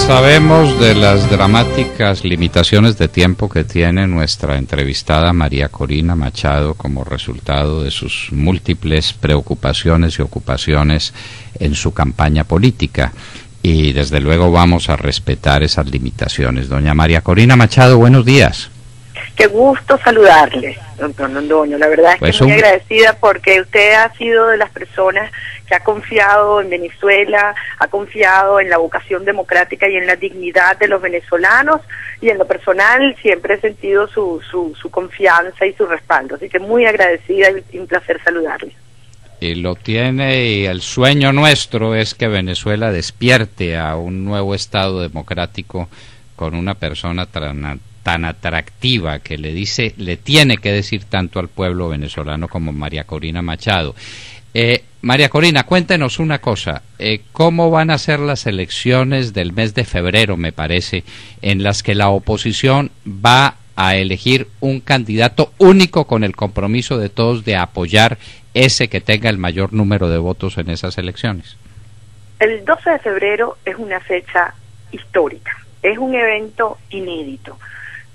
Sabemos de las dramáticas limitaciones de tiempo que tiene nuestra entrevistada María Corina Machado como resultado de sus múltiples preocupaciones y ocupaciones en su campaña política. Y desde luego vamos a respetar esas limitaciones. Doña María Corina Machado, buenos días. Qué gusto saludarle, doctor Londoño. La verdad es que estoy muy agradecida porque usted ha sido de las personas que ha confiado en Venezuela, ha confiado en la vocación democrática y en la dignidad de los venezolanos, y en lo personal siempre he sentido su confianza y su respaldo. Así que muy agradecida y un placer saludarle. Y lo tiene, y el sueño nuestro es que Venezuela despierte a un nuevo Estado democrático con una persona tan atractiva que le tiene que decir tanto al pueblo venezolano como María Corina Machado. María Corina, cuéntenos una cosa, ¿cómo van a ser las elecciones del mes de febrero, me parece, en las que la oposición va a elegir un candidato único con el compromiso de todos de apoyar ese que tenga el mayor número de votos en esas elecciones? El 12 de febrero es una fecha histórica, es un evento inédito.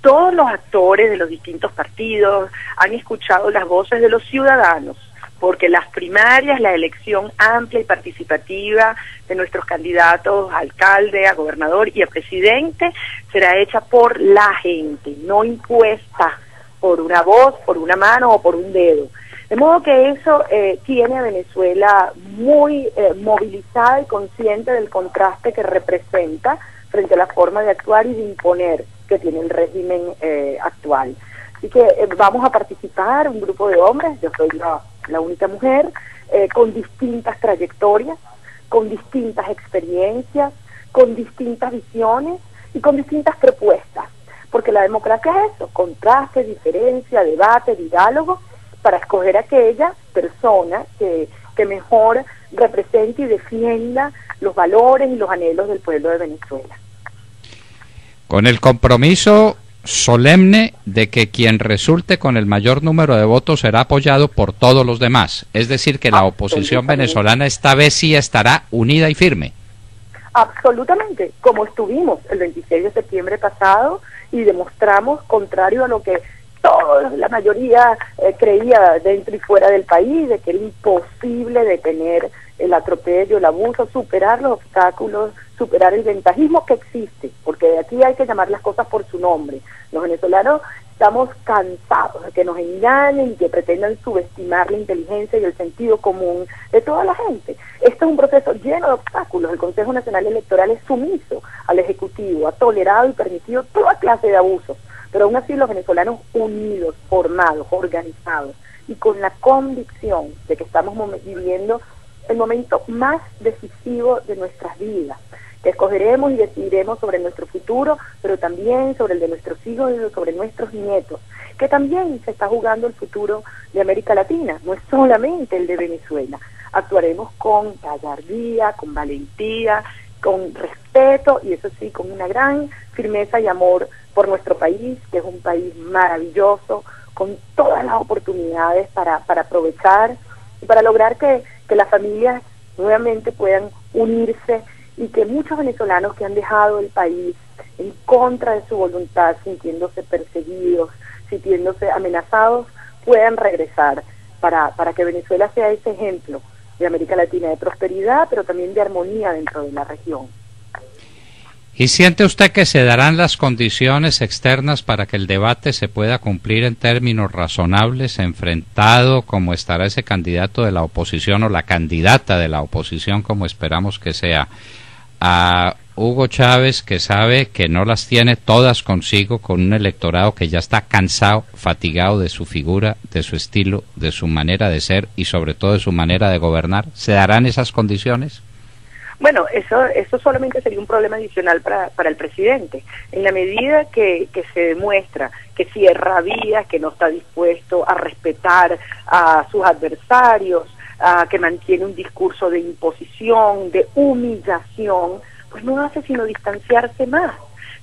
Todos los actores de los distintos partidos han escuchado las voces de los ciudadanos, porque las primarias, la elección amplia y participativa de nuestros candidatos a alcalde, a gobernador y a presidente será hecha por la gente, no impuesta por una voz, por una mano o por un dedo. De modo que eso tiene a Venezuela muy movilizada y consciente del contraste que representa frente a la forma de actuar y de imponer que tiene el régimen actual. Así que vamos a participar un grupo de hombres, yo soy la única mujer, con distintas trayectorias, con distintas experiencias, con distintas visiones y con distintas propuestas, porque la democracia es eso, contraste, diferencia, debate, diálogo, para escoger aquella persona que mejor represente y defienda los valores y los anhelos del pueblo de Venezuela. Con el compromiso solemne de que quien resulte con el mayor número de votos será apoyado por todos los demás, es decir, que la oposición venezolana esta vez sí estará unida y firme. Absolutamente, como estuvimos el 26 de septiembre pasado y demostramos, contrario a lo que la mayoría creía dentro y fuera del país, de que era imposible detener el atropello, el abuso, superar los obstáculos, superar el ventajismo que existe, porque de aquí hay que llamar las cosas por su nombre. Los venezolanos estamos cansados de que nos engañen y que pretendan subestimar la inteligencia y el sentido común de toda la gente. Este es un proceso lleno de obstáculos. El Consejo Nacional Electoral es sumiso al Ejecutivo, ha tolerado y permitido toda clase de abusos, pero aún así los venezolanos unidos, formados, organizados y con la convicción de que estamos viviendo el momento más decisivo de nuestras vidas, que escogeremos y decidiremos sobre nuestro futuro, pero también sobre el de nuestros hijos y sobre nuestros nietos, que también se está jugando el futuro de América Latina, no es solamente el de Venezuela. Actuaremos con gallardía, con valentía, con respeto y eso sí, con una gran firmeza y amor por nuestro país, que es un país maravilloso, con todas las oportunidades para aprovechar y para lograr que las familias nuevamente puedan unirse y que muchos venezolanos que han dejado el país en contra de su voluntad, sintiéndose perseguidos, sintiéndose amenazados, puedan regresar para que Venezuela sea ese ejemplo de América Latina de prosperidad, pero también de armonía dentro de la región. ¿Y siente usted que se darán las condiciones externas para que el debate se pueda cumplir en términos razonables, enfrentado como estará ese candidato de la oposición o la candidata de la oposición, como esperamos que sea, a Hugo Chávez, que sabe que no las tiene todas consigo, con un electorado que ya está cansado, fatigado de su figura, de su estilo, de su manera de ser y sobre todo de su manera de gobernar? ¿Se darán esas condiciones? Bueno, eso solamente sería un problema adicional para el presidente. En la medida que se demuestra que cierra vías, que no está dispuesto a respetar a sus adversarios, que mantiene un discurso de imposición, de humillación, pues no hace sino distanciarse más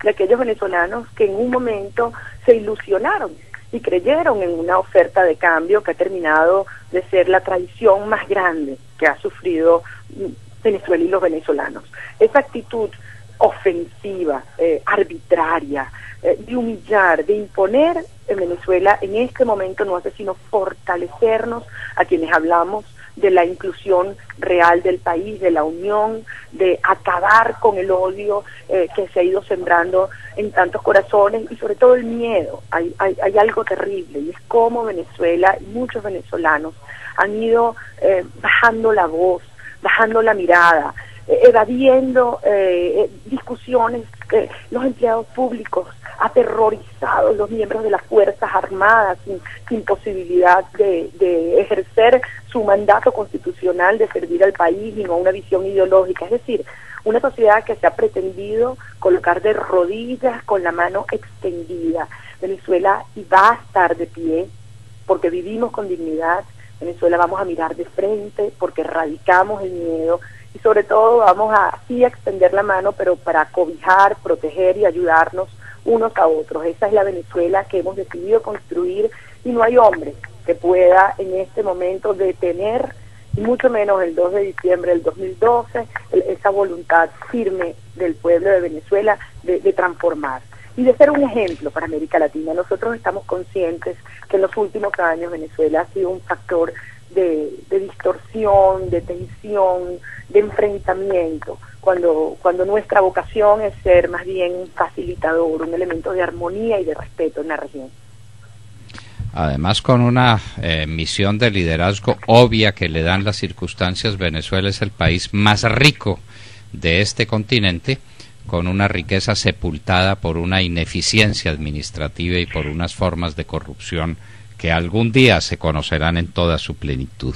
de aquellos venezolanos que en un momento se ilusionaron y creyeron en una oferta de cambio que ha terminado de ser la traición más grande que ha sufrido Venezuela y los venezolanos. Esa actitud ofensiva, arbitraria, de humillar, de imponer en Venezuela en este momento no hace sino fortalecernos a quienes hablamos de la inclusión real del país, de la unión, de acabar con el odio que se ha ido sembrando en tantos corazones y sobre todo el miedo. Hay algo terrible y es como Venezuela y muchos venezolanos han ido bajando la voz, bajando la mirada, evadiendo discusiones, los empleados públicos aterrorizados, los miembros de las Fuerzas Armadas sin posibilidad de ejercer su mandato constitucional de servir al país y no a una visión ideológica. Es decir, una sociedad que se ha pretendido colocar de rodillas con la mano extendida. Venezuela va a estar de pie porque vivimos con dignidad. Venezuela vamos a mirar de frente porque erradicamos el miedo y sobre todo vamos a sí extender la mano, pero para cobijar, proteger y ayudarnos unos a otros. Esa es la Venezuela que hemos decidido construir y no hay hombre que pueda en este momento detener, y mucho menos el 2 de diciembre del 2012, esa voluntad firme del pueblo de Venezuela de transformar y de ser un ejemplo para América Latina. Nosotros estamos conscientes que en los últimos años Venezuela ha sido un factor de distorsión, de tensión, de enfrentamiento, cuando nuestra vocación es ser más bien un facilitador, un elemento de armonía y de respeto en la región. Además, con una misión de liderazgo obvia que le dan las circunstancias, Venezuela es el país más rico de este continente, con una riqueza sepultada por una ineficiencia administrativa y por unas formas de corrupción que algún día se conocerán en toda su plenitud.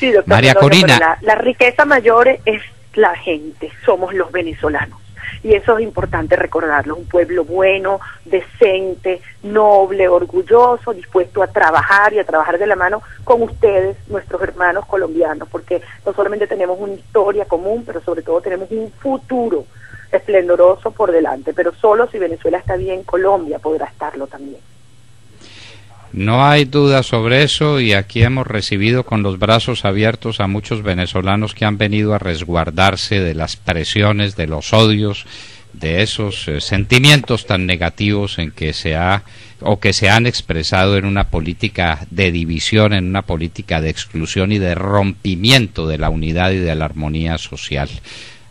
Sí, doctor, María Corina. La riqueza mayor es la gente, somos los venezolanos. Y eso es importante recordarlo, un pueblo bueno, decente, noble, orgulloso, dispuesto a trabajar y a trabajar de la mano con ustedes, nuestros hermanos colombianos, porque no solamente tenemos una historia común, pero sobre todo tenemos un futuro esplendoroso por delante, pero solo si Venezuela está bien, Colombia podrá estarlo también. No hay duda sobre eso y aquí hemos recibido con los brazos abiertos a muchos venezolanos que han venido a resguardarse de las presiones, de los odios, de esos sentimientos tan negativos en que se han expresado en una política de división, en una política de exclusión y de rompimiento de la unidad y de la armonía social.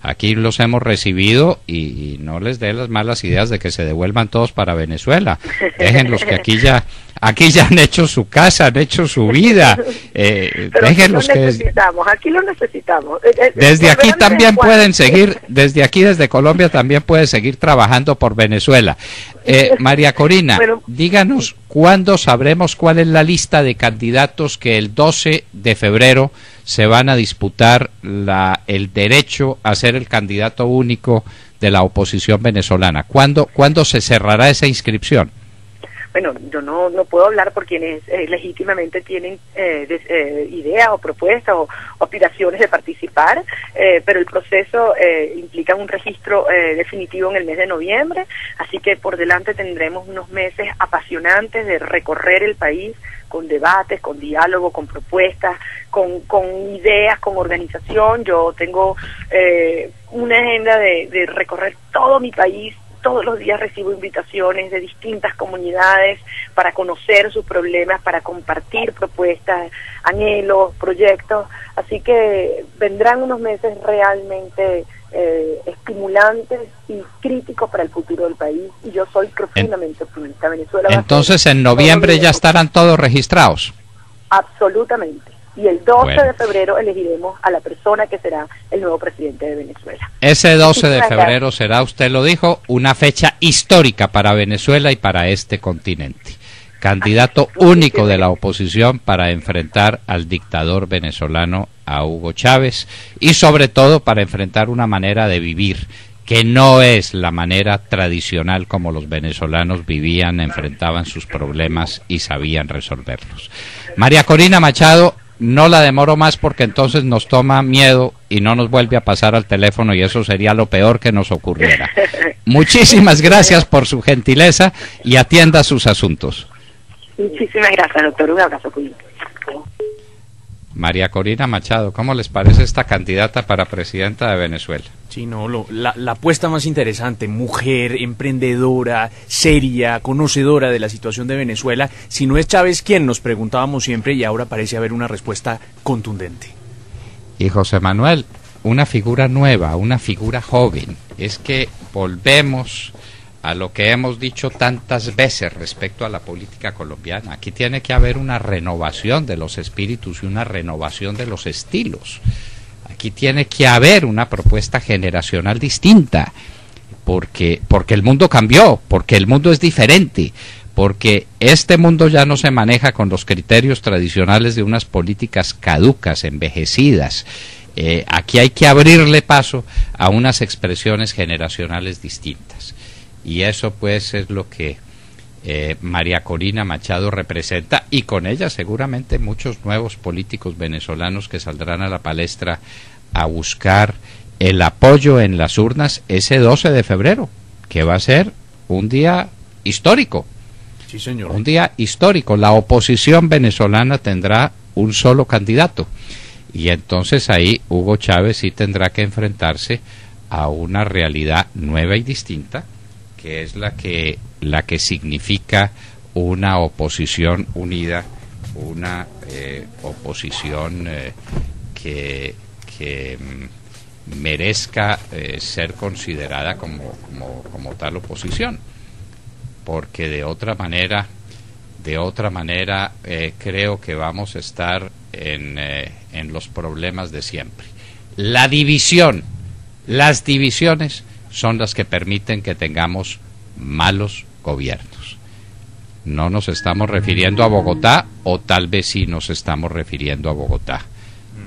Aquí los hemos recibido y no les dé las malas ideas de que se devuelvan todos para Venezuela. Déjenlos que aquí ya han hecho su casa, han hecho su vida. Déjenlos que aquí lo necesitamos. Desde aquí también pueden seguir, desde Colombia también pueden seguir trabajando por Venezuela. María Corina, díganos cuándo sabremos cuál es la lista de candidatos que el 12 de febrero se van a disputar el derecho a ser el candidato único de la oposición venezolana. ¿Cuándo se cerrará esa inscripción? Bueno, yo no puedo hablar por quienes legítimamente tienen ideas o propuestas o aspiraciones de participar, pero el proceso implica un registro definitivo en el mes de noviembre, así que por delante tendremos unos meses apasionantes de recorrer el país con debates, con diálogo, con propuestas, con ideas, con organización. Yo tengo una agenda de recorrer todo mi país. Todos los días recibo invitaciones de distintas comunidades para conocer sus problemas, para compartir propuestas, anhelos, proyectos. Así que vendrán unos meses realmente estimulantes y críticos para el futuro del país. Y yo soy profundamente optimista. Venezuela entonces, en noviembre ya estarán todos registrados. Absolutamente. Y el 12 de febrero elegiremos a la persona que será el nuevo presidente de Venezuela. Ese 12 de febrero será, usted lo dijo, una fecha histórica para Venezuela y para este continente. Candidato único de la oposición para enfrentar al dictador venezolano, a Hugo Chávez, y sobre todo para enfrentar una manera de vivir que no es la manera tradicional como los venezolanos vivían, enfrentaban sus problemas y sabían resolverlos. María Corina Machado, no la demoro más porque entonces nos toma miedo y no nos vuelve a pasar al teléfono y eso sería lo peor que nos ocurriera. Muchísimas gracias por su gentileza y atienda sus asuntos. Muchísimas gracias, doctor. Un abrazo. María Corina Machado, ¿cómo les parece esta candidata para presidenta de Venezuela? Sí, no, la apuesta más interesante, mujer, emprendedora, seria, conocedora de la situación de Venezuela. Si no es Chávez, ¿quién? Nos preguntábamos siempre y ahora parece haber una respuesta contundente. Y José Manuel, una figura nueva, una figura joven. Es que volvemos a lo que hemos dicho tantas veces respecto a la política colombiana. Aquí tiene que haber una renovación de los espíritus y una renovación de los estilos. Aquí tiene que haber una propuesta generacional distinta, porque el mundo cambió, porque el mundo es diferente, porque este mundo ya no se maneja con los criterios tradicionales de unas políticas caducas, envejecidas. Aquí hay que abrirle paso a unas expresiones generacionales distintas. Y eso pues es lo que María Corina Machado representa, y con ella seguramente muchos nuevos políticos venezolanos que saldrán a la palestra a buscar el apoyo en las urnas ese 12 de febrero, que va a ser un día histórico. Sí, señor. Un día histórico. La oposición venezolana tendrá un solo candidato, y entonces ahí Hugo Chávez sí tendrá que enfrentarse a una realidad nueva y distinta, que es la que significa una oposición unida, una oposición que merezca ser considerada como tal oposición, porque de otra manera creo que vamos a estar en los problemas de siempre. La división, las divisiones son las que permiten que tengamos malos gobiernos. No nos estamos refiriendo a Bogotá, o tal vez sí nos estamos refiriendo a Bogotá.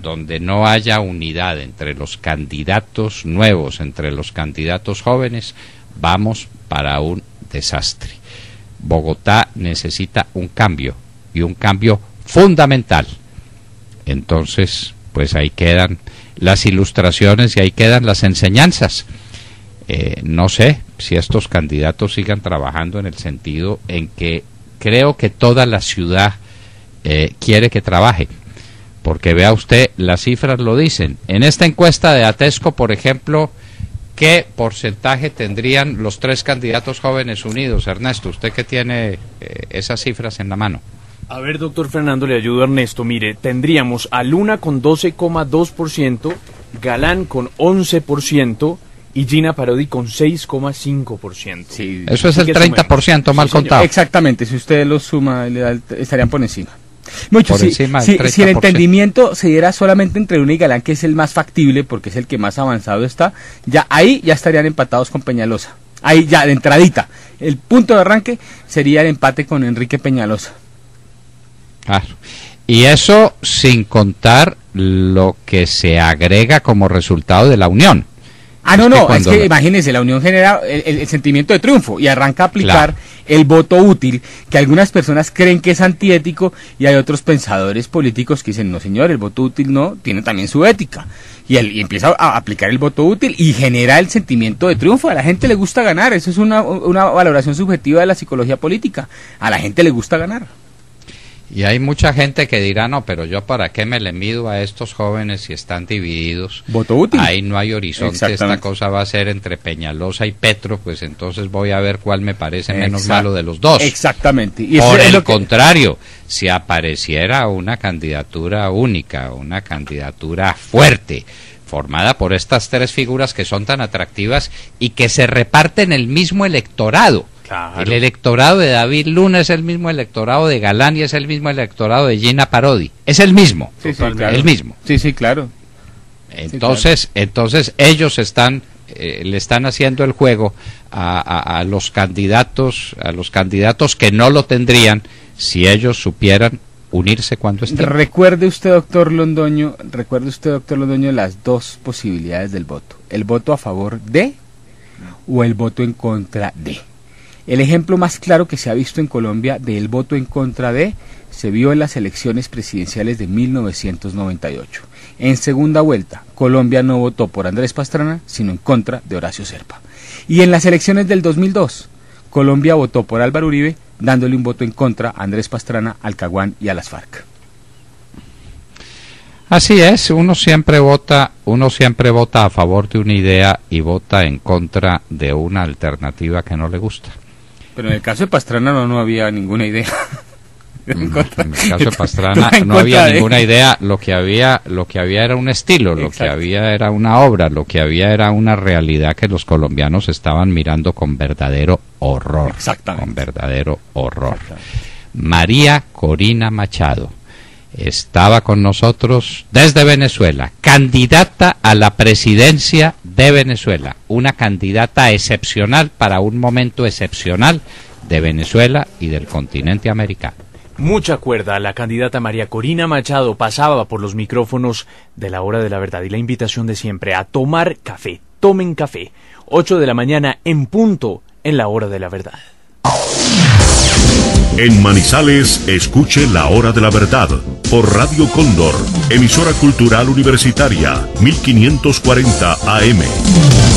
Donde no haya unidad entre los candidatos nuevos, entre los candidatos jóvenes, vamos para un desastre. Bogotá necesita un cambio, y un cambio fundamental. Entonces, pues ahí quedan las ilustraciones y ahí quedan las enseñanzas. No sé si estos candidatos sigan trabajando en el sentido en que creo que toda la ciudad quiere que trabaje, porque vea usted, las cifras lo dicen. En esta encuesta de Atesco, por ejemplo, ¿qué porcentaje tendrían los tres candidatos jóvenes unidos? Ernesto, usted que tiene esas cifras en la mano. A ver, doctor Fernando, le ayudo a Ernesto. Mire, tendríamos a Luna con 12,2%, Galán con 11%, y Gina Parodi con 6,5%. Sí, eso es el 30% mal contado. Exactamente, si usted lo suma, estarían por encima. Mucho, por encima del 30%. Si el entendimiento se diera solamente entre Luna y Galán, que es el más factible, porque es el que más avanzado está, ahí ya estarían empatados con Peñalosa. Ahí ya, de entradita. El punto de arranque sería el empate con Enrique Peñalosa. Claro. Y eso sin contar lo que se agrega como resultado de la unión. Es que imagínense, la unión genera el sentimiento de triunfo y arranca a aplicar el voto útil, que algunas personas creen que es antiético, y hay otros pensadores políticos que dicen, no señor, el voto útil no, tiene también su ética, y empieza a aplicar el voto útil y genera el sentimiento de triunfo. A la gente le gusta ganar, eso es una valoración subjetiva de la psicología política, a la gente le gusta ganar. Y hay mucha gente que dirá, no, pero yo para qué me le mido a estos jóvenes si están divididos. Voto útil. Ahí no hay horizonte, esta cosa va a ser entre Peñalosa y Petro, pues entonces voy a ver cuál me parece menos malo de los dos. Exactamente. Y por el contrario, si apareciera una candidatura única, una candidatura fuerte, formada por estas tres figuras que son tan atractivas y que se reparten el mismo electorado. Claro. El electorado de David Luna es el mismo electorado de Galán y es el mismo electorado de Gina Parodi. Es el mismo. Sí, claro. El mismo. Sí, claro. Entonces ellos le están haciendo el juego a los candidatos que no lo tendrían si ellos supieran unirse cuando estén. Recuerde usted, doctor Londoño, las dos posibilidades del voto: el voto a favor de o el voto en contra de. El ejemplo más claro que se ha visto en Colombia del voto en contra de se vio en las elecciones presidenciales de 1998. En segunda vuelta, Colombia no votó por Andrés Pastrana, sino en contra de Horacio Serpa. Y en las elecciones del 2002, Colombia votó por Álvaro Uribe, dándole un voto en contra a Andrés Pastrana, al Caguán y a las FARC. Así es, uno siempre vota a favor de una idea y vota en contra de una alternativa que no le gusta. Pero en el caso de Pastrana no había ninguna idea. En el caso de Pastrana no había ninguna idea, lo que había era un estilo, lo que había era una obra, lo que había era una realidad que los colombianos estaban mirando con verdadero horror. Exactamente. Con verdadero horror. María Corina Machado estaba con nosotros desde Venezuela, candidata a la presidencia de Venezuela, una candidata excepcional para un momento excepcional de Venezuela y del continente americano. Mucha cuerda, la candidata María Corina Machado pasaba por los micrófonos de la Hora de la Verdad y la invitación de siempre a tomar café. Tomen café. 8 de la mañana en punto en la Hora de la Verdad. En Manizales, escuche La Hora de la Verdad por Radio Cóndor, emisora cultural universitaria, 1540 AM.